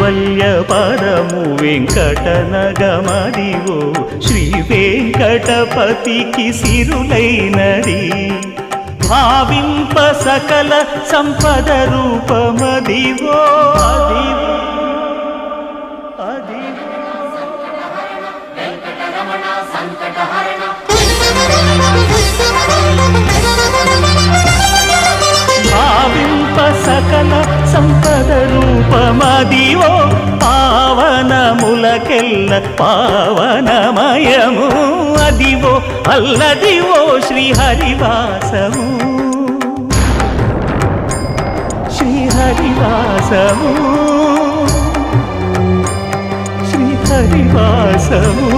కైవల్య పరము వెంకటనగమదివో శ్రీ వెంకటపతికి సిరులైనది భావింప సకల సంపద రూపమదివో భావింప సకల సంపద రూపమదివో పావనములకెల్ల పావనమయము అదివో అల్లదివో శ్రీహరివాసము శ్రీహరివాసము శ్రీహరివాసము